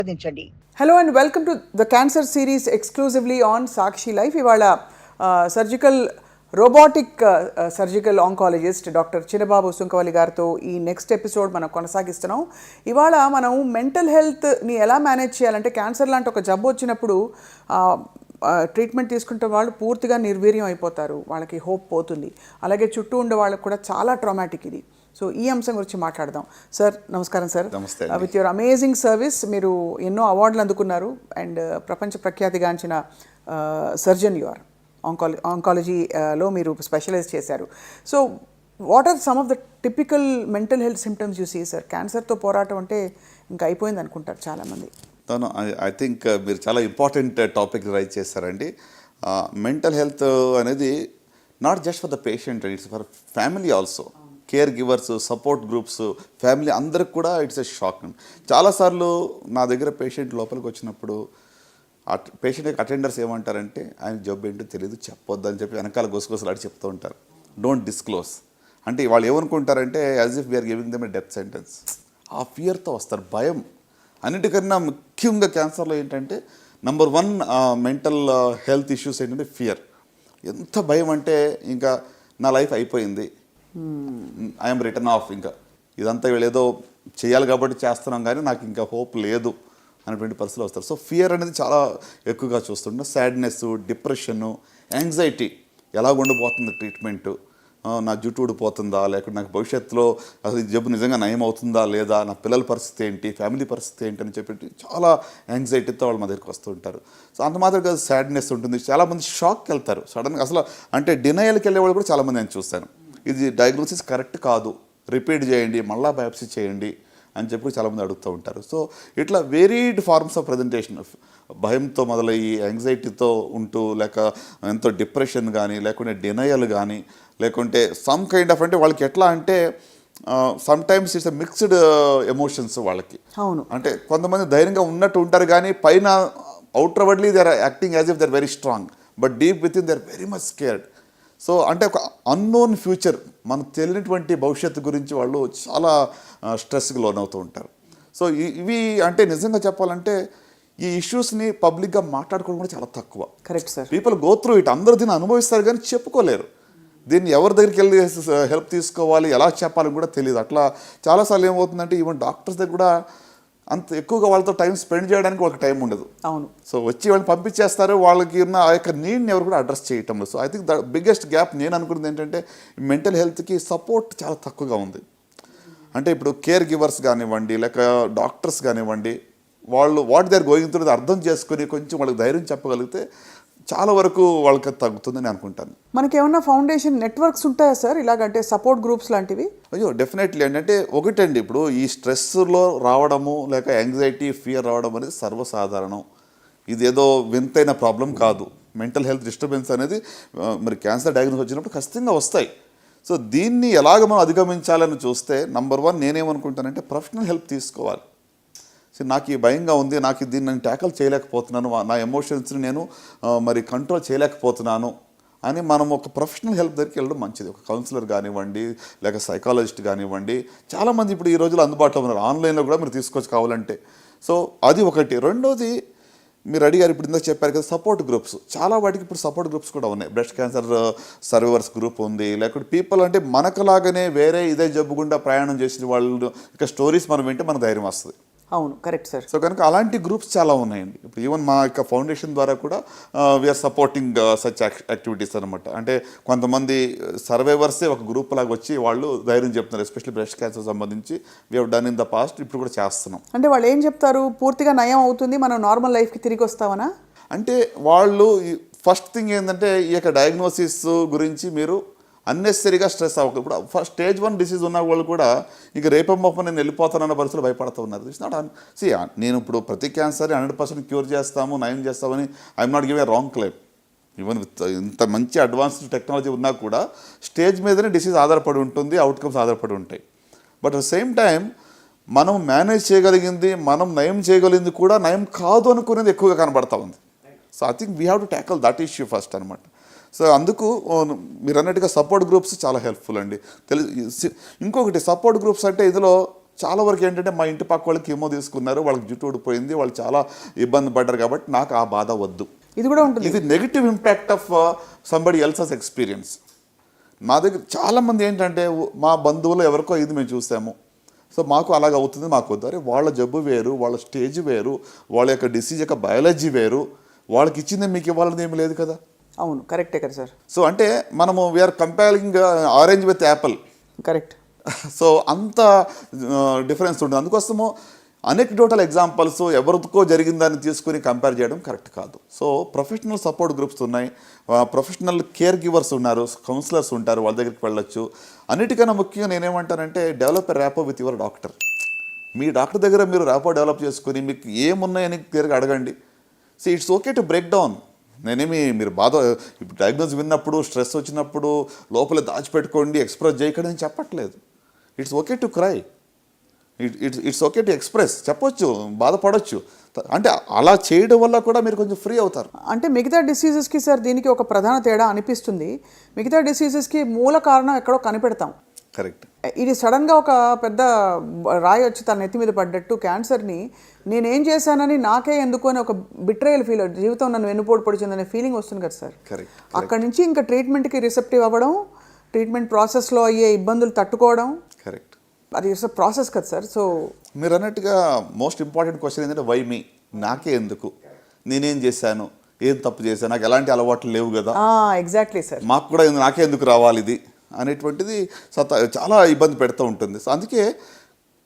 Hello and welcome to the cancer series exclusively on Sakshi Life. ఇవాళ surgical robotic surgical oncologist doctor Chinababu Sunkavalli గారితో ఈ next episode మనం కొనసాగిస్తున్నాం. ఇవాళ మనం మెంటల్ హెల్త్ని ఎలా మేనేజ్ చేయాలంటే, క్యాన్సర్ లాంటి ఒక జబ్బు వచ్చినప్పుడు ట్రీట్మెంట్ తీసుకుంటే వాళ్ళు పూర్తిగా నిర్వీర్యం అయిపోతారు, వాళ్ళకి హోప్ పోతుంది. అలాగే చుట్టూ ఉండే వాళ్ళకి కూడా చాలా ట్రామాటిక్ ఇది. సో ఈ అంశం గురించి మాట్లాడదాం. సార్ నమస్కారం సార్. నమస్తే. విత్ యువర్ అమేజింగ్ సర్వీస్ మీరు ఎన్నో అవార్డులు అందుకున్నారు అండ్ ప్రపంచ ప్రఖ్యాతిగాంచిన సర్జన్ యువర్ ఆంకాలజీలో మీరు స్పెషలైజ్ చేశారు. So what are some of the typical mental health symptoms you see sir? క్యాన్సర్తో పోరాటం అంటే ఇంకా అయిపోయింది అనుకుంటారు చాలామంది. ఐ థింక్ మీరు చాలా ఇంపార్టెంట్ టాపిక్ రైజ్ చేశారండి. మెంటల్ హెల్త్ అనేది not just for the patient, it's for family also. Care givers, support groups, family అందరికి కూడా ఇట్స్ ఎ షాక్. చాలాసార్లు నా దగ్గర పేషెంట్ లోపలికి వచ్చినప్పుడు పేషెంట్ అటెండర్స్ ఏమంటారంటే, ఆయన జబ్బు ఏంటో తెలియదు, చెప్పొద్దు అని చెప్పి వెనకాల గొసగొసలాడి చెప్తూ ఉంటారు. డోంట్ డిస్క్లోజ్ అంటే వాళ్ళు ఏమనుకుంటారంటే as if we are giving them a death sentence. ఆ ఫియర్తో వస్తారు, భయం. అన్నిటికన్నా ముఖ్యంగా క్యాన్సర్లో ఏంటంటే నంబర్ 1 మెంటల్ హెల్త్ ఇష్యూస్ ఏంటంటే ఫియర్. ఎంత భయం అంటే ఇంకా నా లైఫ్ అయిపోయింది, ఐఎమ్ రిటర్న్ ఆఫ్, ఇంకా ఇదంతా వీళ్ళేదో చేయాలి కాబట్టి చేస్తున్నాం కానీ నాకు ఇంకా హోప్ లేదు అనేటువంటి పరిస్థితులు వస్తారు. సో ఫియర్ అనేది చాలా ఎక్కువగా చూస్తుంటాం. సాడ్నెస్, డిప్రెషను, యాంగ్జైటీ, ఎలా ఉండిపోతుంది ట్రీట్మెంటు, నా జుట్టు ఊడిపోతుందా, లేకపోతే నాకు భవిష్యత్తులో అసలు జబ్బు నిజంగా నయం అవుతుందా లేదా, నా పిల్లల పరిస్థితి ఏంటి, ఫ్యామిలీ పరిస్థితి ఏంటి అని చెప్పి చాలా యాంగ్జైటీతో వాళ్ళు మా దగ్గరికి వస్తూ ఉంటారు. సో అంత మాత్రం కాదు, సాడ్నెస్ ఉంటుంది. చాలామంది షాక్కి వెళ్తారు సడన్గా, అసలు అంటే డినయల్కి వెళ్ళే వాళ్ళు కూడా చాలామంది నేను చూస్తాను. ఇది డయాగ్నోసిస్ కరెక్ట్ కాదు, రిపీట్ చేయండి, మళ్ళీ బయాప్సీ చేయండి అని చెప్పి చాలామంది అడుగుతూ ఉంటారు. సో ఇట్లా వేరీడ్ ఫార్మ్స్ ఆఫ్ ప్రజెంటేషన్, భయంతో మొదలయ్యి యాంగ్జైటీతో ఉంటూ, లేక ఎంతో డిప్రెషన్ కానీ, లేకుంటే డినయల్ కానీ, లేకుంటే సమ్ కైండ్ ఆఫ్, అంటే వాళ్ళకి ఎట్లా అంటే sometimes it's mixed emotions వాళ్ళకి. అవును, అంటే కొంతమంది ధైర్యంగా ఉన్నట్టు ఉంటారు కానీ పైన outwardly they are acting as if they are very strong, but deep within they are very much scared. So అంటే ఒక అన్నోన్ ఫ్యూచర్, మనకు తెలియనటువంటి భవిష్యత్తు గురించి వాళ్ళు చాలా స్ట్రెస్కి లోనవుతూ ఉంటారు. సో ఇవి అంటే నిజంగా చెప్పాలంటే ఈ ఇష్యూస్ని పబ్లిక్గా మాట్లాడుకోవడం కూడా చాలా తక్కువ. Correct sir. People go through it, అందరూ దీన్ని అనుభవిస్తారు కానీ చెప్పుకోలేరు. దీన్ని ఎవరి దగ్గరికి వెళ్ళి హెల్ప్ తీసుకోవాలి, ఎలా చెప్పాలని కూడా తెలియదు. అట్లా చాలాసార్లు ఏమవుతుందంటే ఈవెన్ డాక్టర్స్ దగ్గర కూడా అంత ఎక్కువగా వాళ్ళతో టైం స్పెండ్ చేయడానికి వాళ్ళకి టైం ఉండదు. అవును. సో వచ్చి వాళ్ళని పంపించేస్తారు, వాళ్ళకి ఉన్న ఆ యొక్క నీడ్ని ఎవరు కూడా అడ్రస్ చేయటం. So I think the biggest gap నేను అనుకున్నది ఏంటంటే మెంటల్ హెల్త్కి సపోర్ట్ చాలా తక్కువగా ఉంది. అంటే ఇప్పుడు కేర్ గివర్స్ కానివ్వండి, లేక డాక్టర్స్ కానివ్వండి, వాళ్ళు what they are going through అర్థం చేసుకుని కొంచెం వాళ్ళకి ధైర్యం చెప్పగలిగితే చాలా వరకు వాళ్ళకి తగ్గుతుందని అనుకుంటాను. మనకి ఏమన్నా ఫౌండేషన్ నెట్వర్క్స్ ఉంటాయా సార్ ఇలాగంటే సపోర్ట్ గ్రూప్స్ లాంటివి? అయ్యో డెఫినెట్లీ అండి. అంటే ఒకటండి, ఇప్పుడు ఈ స్ట్రెస్లో రావడము, లేక యాంగ్జైటీ, ఫియర్ రావడం అనేది సర్వసాధారణం. ఇదేదో వింతైన ప్రాబ్లం కాదు. మెంటల్ హెల్త్ డిస్టర్బెన్స్ అనేది మరి క్యాన్సర్ డయాగ్నోస్ వచ్చినప్పుడు ఖచ్చితంగా వస్తాయి. సో దీన్ని ఎలాగ మనం అధిగమించాలని చూస్తే నంబర్ 1 నేనేమనుకుంటానంటే ప్రొఫెషనల్ హెల్ప్ తీసుకోవాలి. సో నాకు ఈ భయంగా ఉంది, నాకు దీన్ని నేను ట్యాకల్ చేయలేకపోతున్నాను, నా ఎమోషన్స్ని నేను మరి కంట్రోల్ చేయలేకపోతున్నాను అని మనం ఒక ప్రొఫెషనల్ హెల్ప్ దగ్గరికి వెళ్ళడం మంచిది. ఒక కౌన్సిలర్ కానివ్వండి, లేక సైకాలజిస్ట్ కానివ్వండి, చాలామంది ఇప్పుడు ఈ రోజుల్లో అందుబాటులో ఉన్నారు. ఆన్లైన్లో కూడా మీరు తీసుకోవచ్చు కావాలంటే. సో అది ఒకటి. రెండోది మీరు అడిగారు, ఇప్పుడు ఇందాక చెప్పారు కదా సపోర్ట్ గ్రూప్స్, చాలా వాటికి ఇప్పుడు సపోర్ట్ గ్రూప్స్ కూడా ఉన్నాయి. బ్రెస్ట్ క్యాన్సర్ సర్వైవర్స్ గ్రూప్ ఉంది, లేకపోతే పీపుల్ అంటే మనకులాగానే వేరే ఇదే జబ్బు గుండా ప్రయాణం చేసిన వాళ్ళు ఇక స్టోరీస్ మనం వింటే మనకు ధైర్యం వస్తుంది. అవును, కరెక్ట్ సార్. సో కనుక అలాంటి గ్రూప్స్ చాలా ఉన్నాయండి. ఇప్పుడు ఈవెన్ మా యొక్క ఫౌండేషన్ ద్వారా కూడా వీఆర్ సపోర్టింగ్ సచ్ యాక్టివిటీస్ అనమాట. అంటే కొంతమంది సర్వైవర్సే ఒక గ్రూప్ లాగా వచ్చి వాళ్ళు ధైర్యం చెప్తున్నారు, ఎస్పెషల్లీ బ్రెస్ట్ క్యాన్సర్ సంబంధించి we have done in the past, ఇప్పుడు కూడా చేస్తున్నాం. అంటే వాళ్ళు ఏం చెప్తారు, పూర్తిగా నయం అవుతుంది, మనం నార్మల్ లైఫ్కి తిరిగి వస్తామనా? అంటే వాళ్ళు ఫస్ట్ థింగ్ ఏంటంటే ఈ యొక్క డయాగ్నోసిస్ గురించి మీరు అన్నెసరీగా స్ట్రెస్ అవ్వక. ఇప్పుడు ఫస్ట్ స్టేజ్ 1 డిసీజ్ ఉన్న వాళ్ళు కూడా ఇక రేపమ్మప్ప నేను వెళ్ళిపోతానన్న పరిస్థితులు భయపడుతూ ఉన్నారు. ఇట్స్ నాట్ నేను ఇప్పుడు ప్రతి క్యాన్సర్ 100% క్యూర్ చేస్తాము, నయం చేస్తామని I'm not give a wrong claim. Even with ఇంత మంచి అడ్వాన్స్డ్ టెక్నాలజీ ఉన్నా కూడా స్టేజ్ మీదనే డిసీజ్ ఆధారపడి ఉంటుంది, అవుట్కమ్స్ ఆధారపడి ఉంటాయి. But at the same time మనం మేనేజ్ చేయగలిగింది, మనం నయం చేయగలిగింది కూడా నయం కాదు అనుకునేది ఎక్కువగా కనబడతా ఉంది. So I think we have to ట్యాకల్ that issue first అనమాట. సో అందుకు మీరు అన్నట్టుగా సపోర్ట్ గ్రూప్స్ చాలా హెల్ప్ఫుల్ అండి. ఇంకొకటి సపోర్ట్ గ్రూప్స్ అంటే ఇందులో చాలా వరకు ఏంటంటే మా ఇంటి పక్క వాళ్ళు కీమో తీసుకున్నారు, వాళ్ళకి జుట్టు ఊడిపోయింది, వాళ్ళు చాలా ఇబ్బంది పడ్డారు కాబట్టి నాకు ఆ బాధ వద్దు. ఇది కూడా ఉంటుంది. ఇది negative impact of somebody else's experience. మా దగ్గర చాలామంది ఏంటంటే మా బంధువులు ఎవరికో ఇది మేము చూసాము, సో మాకు అలాగ అవుతుంది, మాకు వద్దు. అరే వాళ్ళ జబ్బు వేరు, వాళ్ళ స్టేజ్ వేరు, వాళ్ళ యొక్క డిసీజ్ యొక్క బయాలజీ వేరు, వాళ్ళకి ఇచ్చిందే మీకు ఇవ్వాలని ఏమి లేదు కదా. అవును, కరెక్టే కదా సార్. సో అంటే మనము we are comparing orange with apple. Correct. So అంత డిఫరెన్స్ ఉంటుంది. అందుకోసము అనెక్డోటల్ ఎగ్జాంపుల్స్ ఎవరికో జరిగిందని తీసుకుని కంపేర్ చేయడం కరెక్ట్ కాదు. సో ప్రొఫెషనల్ సపోర్ట్ గ్రూప్స్ ఉన్నాయి, ప్రొఫెషనల్ కేర్ గివర్స్ ఉన్నారు, కౌన్సిలర్స్ ఉంటారు, వాళ్ళ దగ్గరికి వెళ్ళొచ్చు. అన్నిటికన్నా ముఖ్యంగా నేనేమంటానంటే develop a rapport with your doctor. మీ డాక్టర్ దగ్గర మీరు ర్యాపో డెవలప్ చేసుకుని మీకు ఏమున్నాయని క్లియర్గా అడగండి. So it's okay to break down. మీరు బాధ ఇప్పుడు డయాగ్నోస్ విన్నప్పుడు స్ట్రెస్ వచ్చినప్పుడు లోపల దాచిపెట్టుకోండి, ఎక్స్ప్రెస్ చేయకండి అని చెప్పట్లేదు. It's okay to cry, it's okay to express, చెప్పొచ్చు, బాధపడవచ్చు. అంటే అలా చేయడం వల్ల కూడా మీరు కొంచెం ఫ్రీ అవుతారు. అంటే మిగతా డిసీజెస్కి సార్ దీనికి ఒక ప్రధాన తేడా అనిపిస్తుంది. మిగతా డిసీజెస్కి మూల కారణం ఎక్కడో కనిపెడతాం. కరెక్ట్. ఇది సడన్గా ఒక పెద్ద రాయి వచ్చి తన నెత్తి మీద పడ్డట్టు క్యాన్సర్ని నేనేం చేశానని నాకే ఎందుకు అని ఒక బిట్రేయల్ ఫీల్, జీవితం నన్ను వెన్నుపోటు పొడిచిందనే ఫీలింగ్ వస్తుంది కదా సార్. కరెక్ట్. అక్కడి నుంచి ఇంకా ట్రీట్మెంట్కి రిసెప్టివ్ అవ్వడం, ట్రీట్మెంట్ ప్రాసెస్లో అయ్యే ఇబ్బందులు తట్టుకోవడం, కరెక్ట్, అది ప్రాసెస్ కదా సార్. సో మీరు అన్నట్టుగా మోస్ట్ ఇంపార్టెంట్ క్వశ్చన్ ఏంటంటే వై మీ, నాకే ఎందుకు, నేనేం చేశాను, ఏం తప్పు చేశాను, నాకు ఎలాంటి అలవాట్లు లేవు కదా, ఎగ్జాక్ట్లీ సార్, మాకు కూడా నాకే ఎందుకు రావాలి ఇది అనేటువంటిది చాలా ఇబ్బంది పెడుతూ ఉంటుంది. సో అందుకే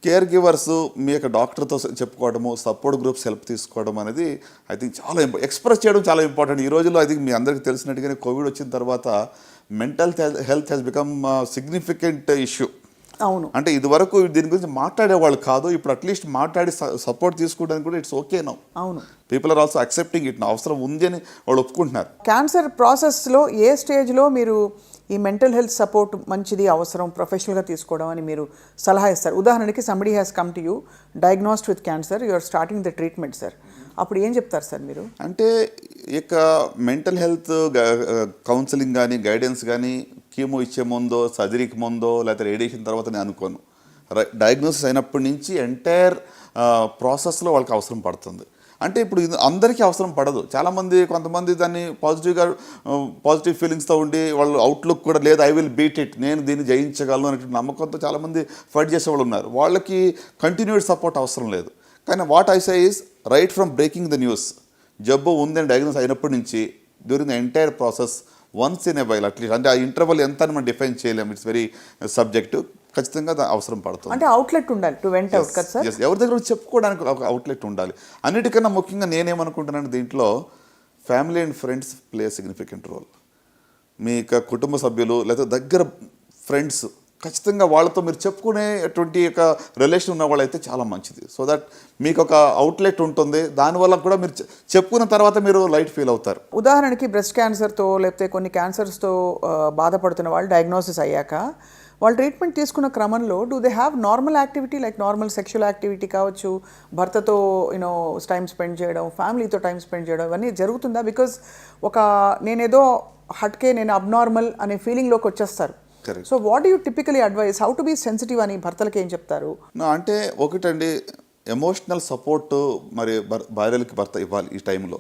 కేర్ గివర్స్ మీ యొక్క డాక్టర్తో చెప్పుకోవడము, సపోర్ట్ గ్రూప్స్ హెల్ప్ తీసుకోవడం అనేది ఐ థింక్ చాలా ఎక్స్ప్రెస్ చేయడం చాలా ఇంపార్టెంట్. ఈ రోజుల్లో ఐ థింక్ మీ అందరికీ తెలిసినట్టుగానే కోవిడ్ వచ్చిన తర్వాత mental health has become significant issue. అవును. అంటే ఇదివరకు దీని గురించి మాట్లాడేవాళ్ళు కాదు, ఇప్పుడు అట్లీస్ట్ మాట్లాడి సపోర్ట్ తీసుకోవడానికి కూడా ఇట్స్ ఓకే నౌ. అవును, people are also accepting it. అవసరం ఉంది అని వాళ్ళు ఒప్పుకుంటున్నారు. క్యాన్సర్ ప్రాసెస్లో ఏ స్టేజ్లో మీరు ఈ మెంటల్ హెల్త్ సపోర్ట్ మంచిది, అవసరం, ప్రొఫెషనల్గా తీసుకోవడం అని మీరు సలహా ఇస్తారు? ఉదాహరణకి somebody has come to you diagnosed with cancer, you are starting the treatment sir, అప్పుడు ఏం చెప్తారు సార్ మీరు? అంటే ఇక మెంటల్ హెల్త్ కౌన్సిలింగ్ కానీ గైడెన్స్ కానీ కీమో ఇచ్చే ముందో, సర్జరీకి ముందో, లేకపోతే రేడియేషన్ తర్వాత నేను అనుకోను. డయాగ్నోసిస్ అయినప్పటి నుంచి ఎంటైర్ ప్రాసెస్లో వాళ్ళకి అవసరం పడుతుంది. అంటే ఇప్పుడు అందరికీ అవసరం పడదు. చాలామంది కొంతమంది దాన్ని పాజిటివ్ ఫీలింగ్స్తో ఉండి వాళ్ళు అవుట్లుక్ కూడా లేదు, ఐ విల్ బీట్ ఇట్, నేను దీన్ని జయించగలను అనే నమ్మకంతో చాలామంది ఫైట్ చేసే వాళ్ళు ఉన్నారు. వాళ్ళకి కంటిన్యూడ్ సపోర్ట్ అవసరం లేదు. కానీ what I say is right from breaking the news, జబ్బు ఉందని డయాగ్నోస్ అయినప్పటి నుంచి during the entire process once in a while at least, అంటే ఆ ఇంటర్వల్ ఎంత అని మనం డిఫైన్ చేయలేము, ఇట్స్ వెరీ సబ్జెక్టివ్, ఖచ్చితంగా అవసరం పడుతుంది. అంటే అవుట్లెట్ ఉండాలి, టు వెంట్ అవుట్ కదా సార్. ఎవరి దగ్గర చెప్పుకోవడానికి ఒక అవుట్లెట్ ఉండాలి. అన్నిటికన్నా ముఖ్యంగా నేనేమనుకుంటున్నాను, దీంట్లో family and friends play significant role. మీ యొక్క కుటుంబ సభ్యులు లేదా దగ్గర ఫ్రెండ్స్, ఖచ్చితంగా వాళ్ళతో మీరు చెప్పుకునేటువంటి యొక్క రిలేషన్ ఉన్న వాళ్ళైతే చాలా మంచిది. సో దట్ మీకు ఒక అవుట్లెట్ ఉంటుంది, దానివల్ల కూడా మీరు చెప్పుకున్న తర్వాత మీరు లైట్ ఫీల్ అవుతారు. ఉదాహరణకి బ్రెస్ట్ క్యాన్సర్తో లేకపోతే కొన్ని క్యాన్సర్స్తో బాధపడుతున్న వాళ్ళు డయాగ్నోసిస్ అయ్యాక వాళ్ళు ట్రీట్మెంట్ తీసుకున్న క్రమంలో do they have normal activity, like normal sexual activity కావచ్చు, భర్తతో టైం స్పెండ్ చేయడం, ఫ్యామిలీతో టైం స్పెండ్ చేయడం, ఇవన్నీ జరుగుతుందా? బికాజ్ నేనేదో హట్కే, నేను అబ్నార్మల్ అనే ఫీలింగ్లోకి వచ్చేస్తారు. So what do you typically advise, how to be sensitive అని భర్తలకి ఏం చెప్తారు? అంటే ఒకటండి, ఎమోషనల్ సపోర్ట్ మరి భార్యలకి భర్త ఇవ్వాలి ఈ టైంలో.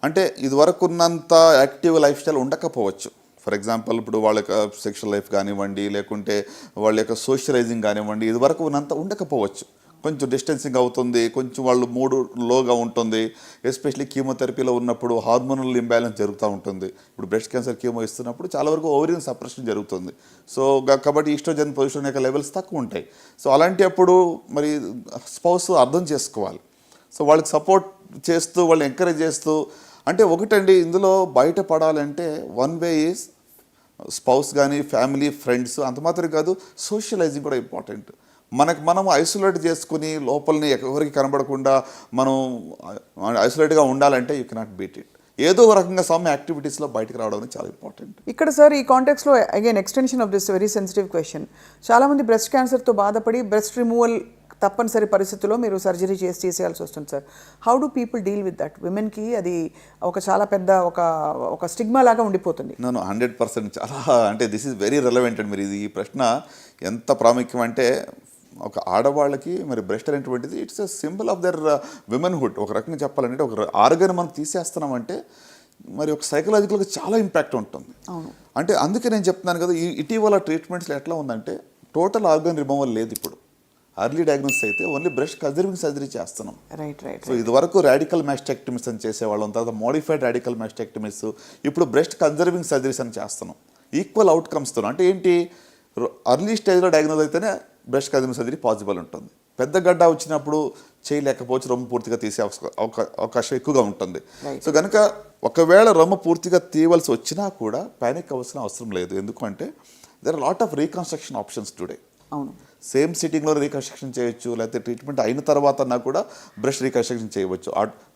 అంటే ఇదివరకు ఉన్నంత యాక్టివ్ లైఫ్ స్టైల్ ఉండకపోవచ్చు. ఫర్ ఎగ్జాంపుల్ ఇప్పుడు వాళ్ళ యొక్క సెక్షువల్ లైఫ్ కానివ్వండి, లేకుంటే వాళ్ళ యొక్క సోషలైజింగ్ కానివ్వండి, ఇదివరకు ఉన్నంత ఉండకపోవచ్చు. కొంచెం డిస్టెన్సింగ్ అవుతుంది, కొంచెం వాళ్ళు మూడు లోగా ఉంటుంది. ఎస్పెషలీ కీమోథెరపీలో ఉన్నప్పుడు హార్మోనల్ ఇంబ్యాలెన్స్ జరుగుతూ ఉంటుంది. ఇప్పుడు బ్రెస్ట్ క్యాన్సర్ కీమో ఇస్తున్నప్పుడు చాలా వరకు ఓవరియన్ సప్రెషన్ జరుగుతుంది. సో కాబట్టి ఈస్ట్రోజన్ పొజిషన్ యొక్క లెవెల్స్ తక్కువ ఉంటాయి. సో అలాంటి అప్పుడు మరి స్పౌస్ అర్థం చేసుకోవాలి. సో వాళ్ళకి సపోర్ట్ చేస్తూ, వాళ్ళని ఎంకరేజ్ చేస్తూ, అంటే ఒకటండి ఇందులో బయటపడాలంటే వన్ వే ఈజ్ స్పౌస్ కానీ ఫ్యామిలీ ఫ్రెండ్స్, అంత మాత్రం కాదు, సోషలైజింగ్ కూడా ఇంపార్టెంట్. మనం ఐసోలేట్ చేసుకుని లోపలని ఎవరికి కనబడకుండా మనం ఐసోలేట్గా ఉండాలంటే యూ కెనాట్ బీట్ ఇట్. ఏదో రకంగా సమ్ యాక్టివిటీస్లో బయటకు రావడం అనేది చాలా ఇంపార్టెంట్. ఇక్కడ సార్ ఈ కాంటెక్స్లో again extension of this very sensitive question, చాలామంది బ్రెస్ట్ క్యాన్సర్తో బాధపడి బ్రెస్ట్ రిమూవల్ తప్పనిసరి పరిస్థితుల్లో మీరు సర్జరీ చేసేయాల్సి వస్తుంది sir. How do people deal with that? విమెన్కి అది ఒక చాలా పెద్ద ఒక స్టిగ్మా లాగా ఉండిపోతుంది. నేను 100% చాలా, అంటే దిస్ ఈజ్ వెరీ రెలవెంట్ అండి. మీరు ఈ ప్రశ్న ఎంత ప్రాముఖ్యం అంటే ఒక ఆడవాళ్ళకి మరి బ్రెస్ట్ అనేటువంటిది it's a symbol of their womanhood. ఒక రకంగా చెప్పాలంటే ఒక ఆర్గన్ మనం తీసేస్తున్నామంటే మరి ఒక సైకలాజికల్గా చాలా ఇంపాక్ట్ ఉంటుంది. అంటే అందుకే నేను చెప్తున్నాను కదా, ఈ ఇటీవల ట్రీట్మెంట్స్లో ఎట్లా ఉందంటే టోటల్ ఆర్గన్ రిమూవల్ లేదు ఇప్పుడు. అర్లీ డయాగ్నోసిస్ అయితే ఓన్లీ బ్రెస్ట్ కన్జర్వింగ్ సర్జరీ చేస్తున్నాం. సో ఇదివరకు రాడికల్ మాస్టెక్టమీస్ అని చేసేవాళ్ళం, తర్వాత మోడిఫైడ్ రాడికల్ మాస్టెక్టమీస్, ఇప్పుడు బ్రెస్ట్ కన్జర్వింగ్ సర్జరీస్ అని చేస్తున్నాం. ఈక్వల్ అవుట్కమ్స్తో. అంటే ఏంటి, అర్లీ స్టేజ్లో డయాగ్నోజ్ అయితేనే బ్రెస్ట్ కన్జర్వింగ్ సర్జరీ పాసిబుల్ ఉంటుంది. పెద్ద గడ్డ వచ్చినప్పుడు చేయలేకపోవచ్చు, రొమ్ము పూర్తిగా తీసే అవకాశం ఎక్కువగా ఉంటుంది. సో కనుక ఒకవేళ రొమ్ము పూర్తిగా తీయవలసి వచ్చినా కూడా ప్యానిక్ అవ్వాల్సిన అవసరం లేదు. ఎందుకంటే there are lot of reconstruction options today. అవును, సేమ్ సిట్టింగ్లో రీకన్స్ట్రక్షన్ చేయొచ్చు, లేకపోతే ట్రీట్మెంట్ అయిన తర్వాత కూడా బ్రెస్ట్ రీకన్స్ట్రక్షన్ చేయవచ్చు.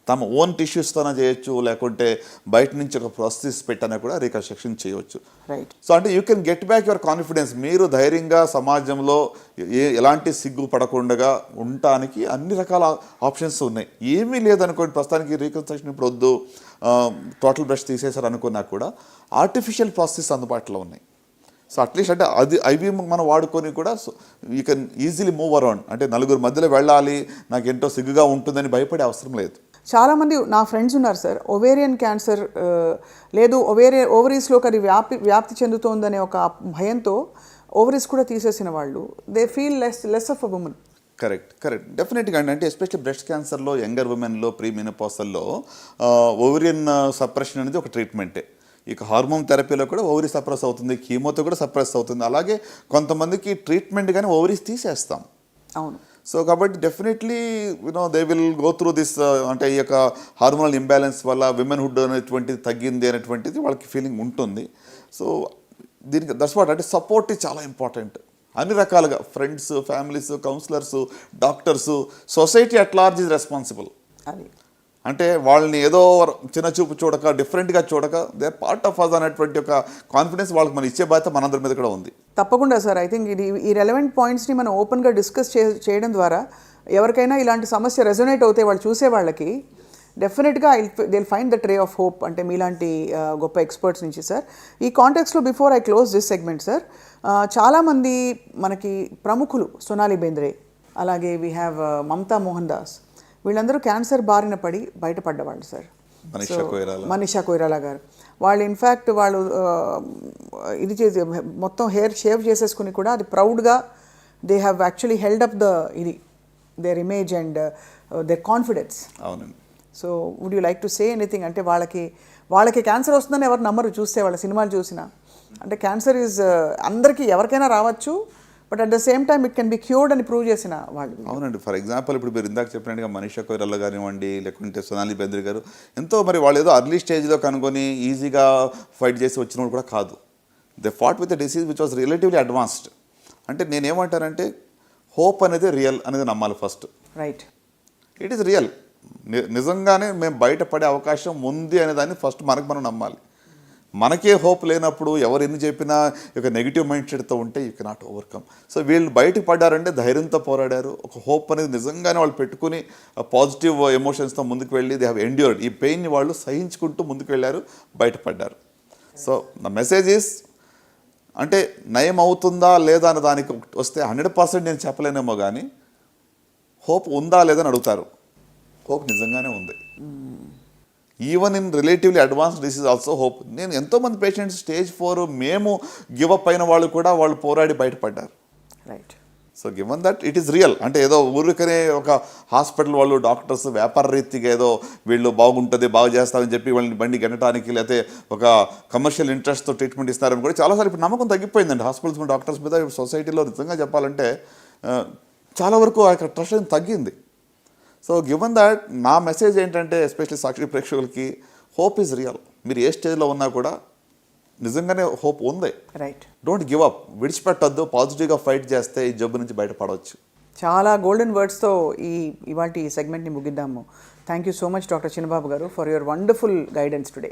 తమ ఓన్ టిష్యూస్తోనే చేయొచ్చు, లేకుంటే బయట నుంచి ఒక ప్రాసెస్ పెట్టినా కూడా రీకన్స్ట్రక్షన్ చేయవచ్చు. సో అంటే you can get back your confidence. మీరు ధైర్యంగా సమాజంలో ఎలాంటి సిగ్గు పడకుండా ఉండటానికి అన్ని రకాల ఆప్షన్స్ ఉన్నాయి. ఏమీ లేదనుకోండి ప్రస్తుతానికి రీకన్స్ట్రక్షన్ ఇప్పుడు వద్దు, టోటల్ బ్రెస్ట్ తీసేశారు అనుకున్నా కూడా ఆర్టిఫిషియల్ ప్రాసెస్ అందుబాటులో ఉన్నాయి. సో అట్లీస్ట్ అంటే అవి మనం వాడుకొని కూడా you can easily move around. అంటే నలుగురు మధ్యలో వెళ్ళాలి, నాకు ఎంతో సిగ్గుగా ఉంటుందని భయపడే అవసరం లేదు. చాలామంది నా ఫ్రెండ్స్ ఉన్నారు సార్, ఒవేరియన్ క్యాన్సర్ లేదు ఓవరీస్లోకి అది వ్యాప్తి చెందుతోందనే ఒక భయంతో ఓవరీస్ కూడా తీసేసిన వాళ్ళు, they feel less of a women. Correct డెఫినెట్గా అండి. అంటే ఎస్పెషల్లీ బ్రెస్ట్ క్యాన్సర్లో యంగర్ ఉమెన్లో ప్రీమెనోపాసల్లో ఓవరియన్ సప్రెషన్ అనేది ఒక ట్రీట్మెంటే. ఇక హార్మోన్ థెరపీలో కూడా ఓవరీ సప్రెస్ అవుతుంది, కీమోతో కూడా సప్రెస్ అవుతుంది. అలాగే కొంతమందికి ట్రీట్మెంట్ కానీ ఓవరీస్ తీసేస్తాం. అవును. సో కాబట్టి definitely they will go through this. అంటే ఈ యొక్క హార్మోనల్ ఇంబ్యాలెన్స్ వల్ల విమెన్హుడ్ అనేటువంటిది తగ్గింది అనేటువంటిది వాళ్ళకి ఫీలింగ్ ఉంటుంది. సో దీనికి దట్స్ వాట్, అంటే సపోర్ట్ చాలా ఇంపార్టెంట్. అన్ని రకాలుగా friends, families, counsellors, doctors, society at large is responsible. అది అంటే వాళ్ళని ఏదో చిన్న చూపు చూడక, డిఫరెంట్గా చూడక, they are part of us అనేటువంటి ఒక కాన్ఫిడెన్స్ వాళ్ళకి మనం ఇచ్చే బాధ్యత మనందరి మీద కూడా ఉంది. తప్పకుండా సార్. ఐ థింక్ ఈ రెలవెంట్ పాయింట్స్ని మనం ఓపెన్గా డిస్కస్ చేయడం ద్వారా ఎవరికైనా ఇలాంటి సమస్య రెజొనేట్ అవుతే వాళ్ళు చూసే వాళ్ళకి డెఫినెట్గా they will find the ray of hope. అంటే మీలాంటి గొప్ప ఎక్స్పర్ట్స్ నుంచి సార్. ఈ కాంటెక్స్లో before I close this segment sir, చాలామంది మనకి ప్రముఖులు, సోనాలి బెంద్రే, అలాగే we have Mamta Mohandas, వీళ్ళందరూ క్యాన్సర్ బారిన పడి బయటపడ్డవాళ్ళు సార్. మనీషా కొయిరాలా గారు, వాళ్ళు ఇన్ఫ్యాక్ట్ వాళ్ళు ఇది చేసి మొత్తం హెయిర్ షేవ్ చేసేసుకుని కూడా అది ప్రౌడ్గా they have actually held up their image and their confidence. అవునండి. So would you like to say anything? అంటే వాళ్ళకి క్యాన్సర్ వస్తుందని ఎవరు నమ్మరు చూస్తే, వాళ్ళ సినిమాలు చూసినా. అంటే క్యాన్సర్ ఈజ్ అందరికీ ఎవరికైనా రావచ్చు, but at the same time it can be cured అని ప్రూవ్ చేసిన వాళ్ళు. అవునండి. ఫర్ ఎగ్జాంపుల్ ఇప్పుడు మీరు ఇందాక చెప్పినట్టుగా మనీషా కొయిరాలా కానివ్వండి, లేకుంటే సోనాలి బెంద్రే గారు, ఎంతో మరి వాళ్ళు ఏదో అర్లీ స్టేజ్లో కనుగొని ఈజీగా ఫైట్ చేసి వచ్చిన వాళ్ళు కూడా కాదు. They fought with the disease which was relatively advanced. అంటే నేనేమంటానంటే హోప్ అనేది రియల్ అనేది నమ్మాలి first. Right, it is real. నిజంగానే మేము బయటపడే అవకాశం ఉంది అనే దాన్ని ఫస్ట్ మనం నమ్మాలి. మనకే హోప్ లేనప్పుడు ఎవరు ఎన్ని చెప్పినా ఒక నెగిటివ్ మైండ్ సెట్తో ఉంటే యూ కెనాట్ ఓవర్కమ్. సో వీళ్ళు బయటకు పడ్డారంటే ధైర్యంతో పోరాడారు. ఒక హోప్ అనేది నిజంగానే వాళ్ళు పెట్టుకుని పాజిటివ్ ఎమోషన్స్తో ముందుకు వెళ్ళి దే హ్యావ్ ఎండ్యూర్డ్. ఈ పెయిన్ని వాళ్ళు సహించుకుంటూ ముందుకు వెళ్ళారు, బయటపడ్డారు. సో నా మెసేజ్ ఈస్, అంటే నయం అవుతుందా లేదా అనే దానికి వస్తే 100% నేను చెప్పలేనేమో, కానీ హోప్ ఉందా లేదని అడుగుతారు. హోప్ నిజంగానే ఉంది. Even in relatively advanced disease also hope. నేను ఎంతోమంది పేషెంట్స్ స్టేజ్ 4 మేము గివప్ అయిన వాళ్ళు కూడా వాళ్ళు పోరాడి బయటపడ్డారు. Right. So given that it is real. అంటే ఏదో ఊరికనే ఒక హాస్పిటల్ వాళ్ళు, డాక్టర్స్ వ్యాపార రీతిగా ఏదో వీళ్ళు బాగుంటుంది, బాగు చేస్తామని చెప్పి వాళ్ళని బండి గెనటానికి, లేకపోతే ఒక కమర్షియల్ ఇంట్రెస్ట్తో ట్రీట్మెంట్ ఇస్తారని కూడా చాలాసార్లు ఇప్పుడు నమ్మకం తగ్గిపోయిందండి హాస్పిటల్స్ మీద, డాక్టర్స్ మీద. సొసైటీలో నిజంగా చెప్పాలంటే చాలా వరకు ఆ ట్రస్ట్ అనేది తగ్గింది. సో గివెన్ దట్ నా మెసేజ్ ఏంటంటే ఎస్పెషల్లీ సాక్షి ప్రేక్షకులకి, హోప్ ఈజ్ రియల్. మీరు ఏ స్టేజ్లో ఉన్నా కూడా నిజంగానే హోప్ ఉంది. రైట్. డోంట్ గివ్ అప్, విడిచిపెట్టద్దు. పాజిటివ్గా ఫైట్ చేస్తే ఈ జబ్బు నుంచి బయటపడవచ్చు. చాలా గోల్డెన్ వర్డ్స్తో ఇవాటి సెగ్మెంట్ని ముగిద్దాము. Thank you so much doctor Chinnababu garu for your wonderful guidance today.